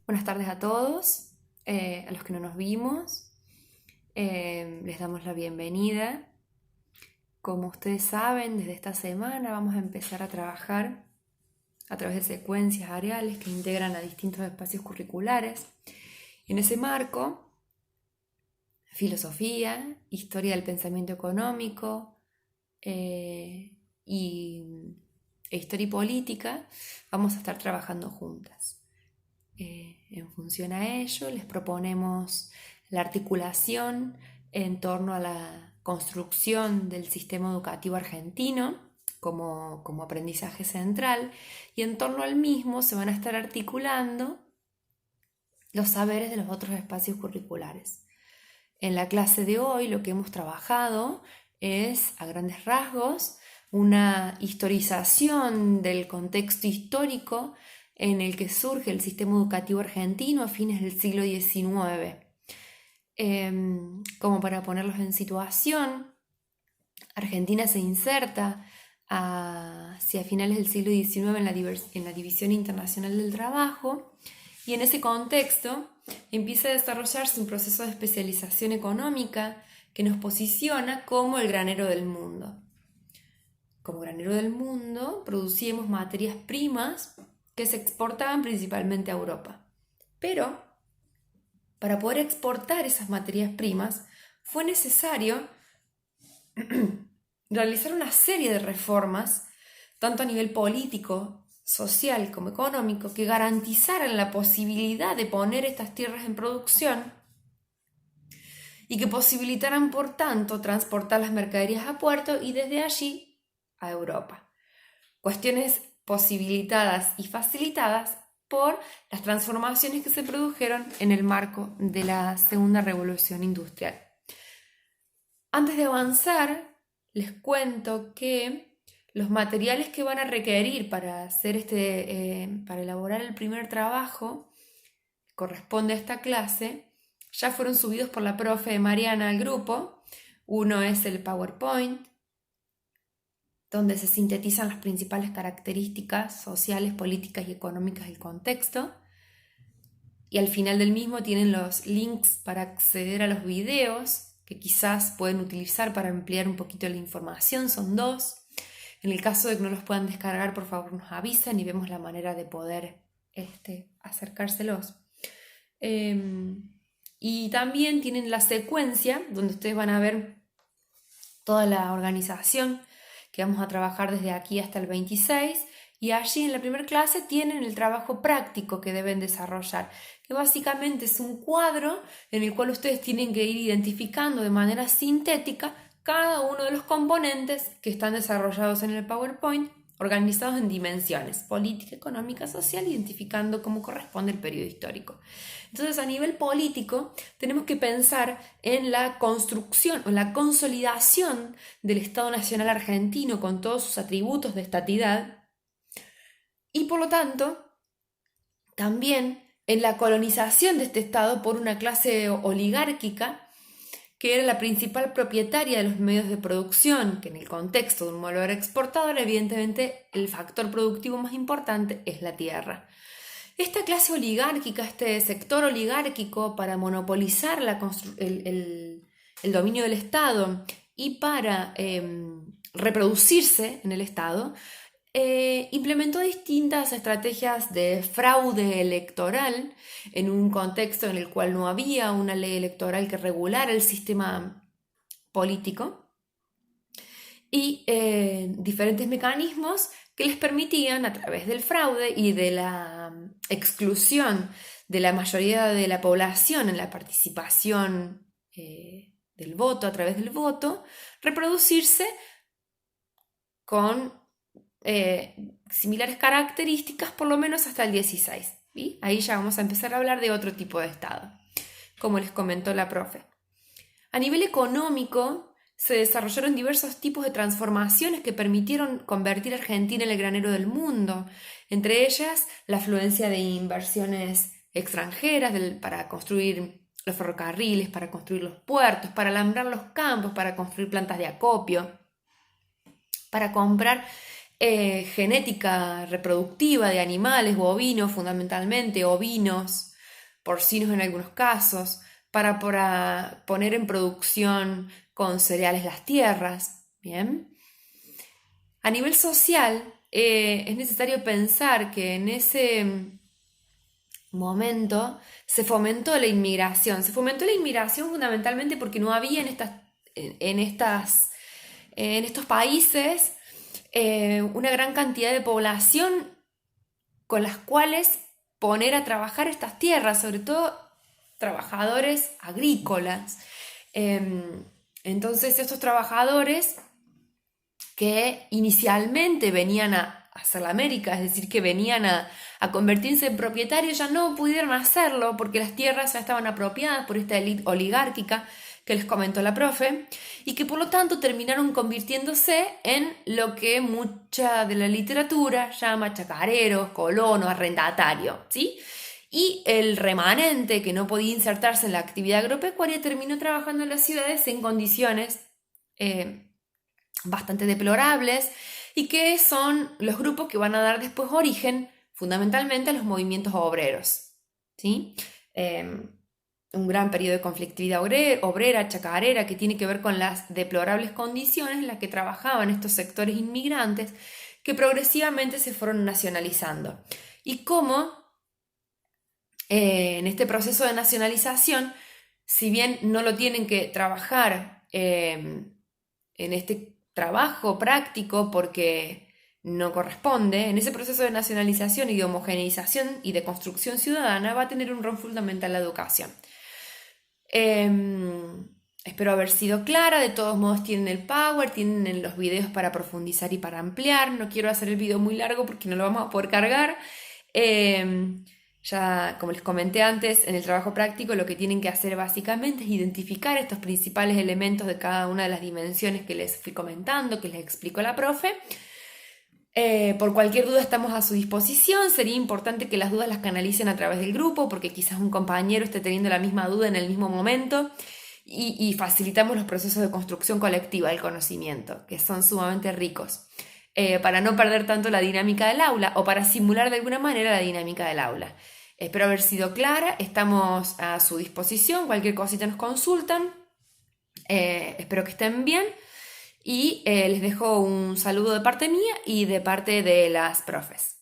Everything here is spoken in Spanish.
Buenas tardes a todos, a los que no nos vimos, les damos la bienvenida. Como ustedes saben, desde esta semana vamos a empezar a trabajar a través de secuencias areales que integran a distintos espacios curriculares. En ese marco, filosofía, historia del pensamiento económico y, historia y política, vamos a estar trabajando juntas. En función a ello, les proponemos la articulación en torno a la construcción del sistema educativo argentino como aprendizaje central, y en torno al mismo se van a estar articulando los saberes de los otros espacios curriculares. En la clase de hoy lo que hemos trabajado es, a grandes rasgos, una historización del contexto histórico en el que surge el sistema educativo argentino a fines del siglo XIX. Como para ponerlos en situación, Argentina se inserta hacia finales del siglo XIX en la División Internacional del Trabajo, y en ese contexto empieza a desarrollarse un proceso de especialización económica que nos posiciona como el granero del mundo. Como granero del mundo producíamos materias primas que se exportaban principalmente a Europa. Pero para poder exportar esas materias primas fue necesario realizar una serie de reformas, tanto a nivel político, social como económico, que garantizaran la posibilidad de poner estas tierras en producción y que posibilitaran, por tanto, transportar las mercaderías a puerto y desde allí a Europa. Cuestiones posibilitadas y facilitadas por las transformaciones que se produjeron en el marco de la Segunda Revolución Industrial. Antes de avanzar, les cuento que los materiales que van a requerir para hacer para elaborar el primer trabajo que corresponde a esta clase ya fueron subidos por la profe Mariana al grupo. Uno es el PowerPoint, donde se sintetizan las principales características sociales, políticas y económicas del contexto. Y al final del mismo tienen los links para acceder a los videos que quizás pueden utilizar para ampliar un poquito la información. Son dos. En el caso de que no los puedan descargar, por favor nos avisan y vemos la manera de poder acercárselos. Y también tienen la secuencia, donde ustedes van a ver toda la organización que vamos a trabajar desde aquí hasta el 26, y allí en la primera clase tienen el trabajo práctico que deben desarrollar, que básicamente es un cuadro en el cual ustedes tienen que ir identificando de manera sintética cada uno de los componentes que están desarrollados en el PowerPoint, organizados en dimensiones: política, económica, social, identificando cómo corresponde el periodo histórico. Entonces, a nivel político, tenemos que pensar en la construcción o la consolidación del Estado Nacional argentino con todos sus atributos de estatidad, y por lo tanto, también en la colonización de este Estado por una clase oligárquica que era la principal propietaria de los medios de producción, que en el contexto de un modelo exportador, evidentemente el factor productivo más importante es la tierra. Esta clase oligárquica, este sector oligárquico, para monopolizar el dominio del Estado y para reproducirse en el Estado, implementó distintas estrategias de fraude electoral en un contexto en el cual no había una ley electoral que regulara el sistema político, y diferentes mecanismos que les permitían, a través del fraude y de la exclusión de la mayoría de la población en la participación del voto, a través del voto, reproducirse con similares características por lo menos hasta el 16. ¿Sí? Ahí ya vamos a empezar a hablar de otro tipo de Estado, como les comentó la profe. A nivel económico, se desarrollaron diversos tipos de transformaciones que permitieron convertir a Argentina en el granero del mundo, entre ellas la afluencia de inversiones extranjeras para construir los ferrocarriles, para construir los puertos, para alambrar los campos, para construir plantas de acopio, para comprar genética reproductiva de animales, bovinos fundamentalmente, ovinos, porcinos en algunos casos, para poner en producción con cereales las tierras. Bien. A nivel social, es necesario pensar que en ese momento se fomentó la inmigración. Se fomentó la inmigración fundamentalmente porque no había en estos países una gran cantidad de población con las cuales poner a trabajar estas tierras, sobre todo trabajadores agrícolas. Entonces estos trabajadores que inicialmente venían a hacer la América, es decir, que venían a convertirse en propietarios, ya no pudieron hacerlo porque las tierras ya estaban apropiadas por esta élite oligárquica que les comentó la profe, y que por lo tanto terminaron convirtiéndose en lo que mucha de la literatura llama chacareros, colonos, arrendatarios, ¿sí? Y el remanente que no podía insertarse en la actividad agropecuaria terminó trabajando en las ciudades en condiciones bastante deplorables, y que son los grupos que van a dar después origen fundamentalmente a los movimientos obreros, ¿sí? Un gran periodo de conflictividad obrera, chacarera, que tiene que ver con las deplorables condiciones en las que trabajaban estos sectores inmigrantes que progresivamente se fueron nacionalizando. Y cómo en este proceso de nacionalización, si bien no lo tienen que trabajar en este trabajo práctico porque no corresponde, en ese proceso de nacionalización y de homogeneización y de construcción ciudadana va a tener un rol fundamental la educación. Espero haber sido clara. De todos modos tienen el Power, tienen los videos para profundizar y para ampliar. No quiero hacer el video muy largo porque no lo vamos a poder cargar. Ya, como les comenté antes, en el trabajo práctico lo que tienen que hacer básicamente es identificar estos principales elementos de cada una de las dimensiones que les fui comentando, que les explicó la profe. Por cualquier duda estamos a su disposición. Sería importante que las dudas las canalicen a través del grupo, porque quizás un compañero esté teniendo la misma duda en el mismo momento, y facilitamos los procesos de construcción colectiva del conocimiento, que son sumamente ricos, para no perder tanto la dinámica del aula o para simular de alguna manera la dinámica del aula. Espero haber sido clara. Estamos a su disposición. Cualquier cosita nos consultan. Espero que estén bien. Y les dejo un saludo de parte mía y de parte de las profes.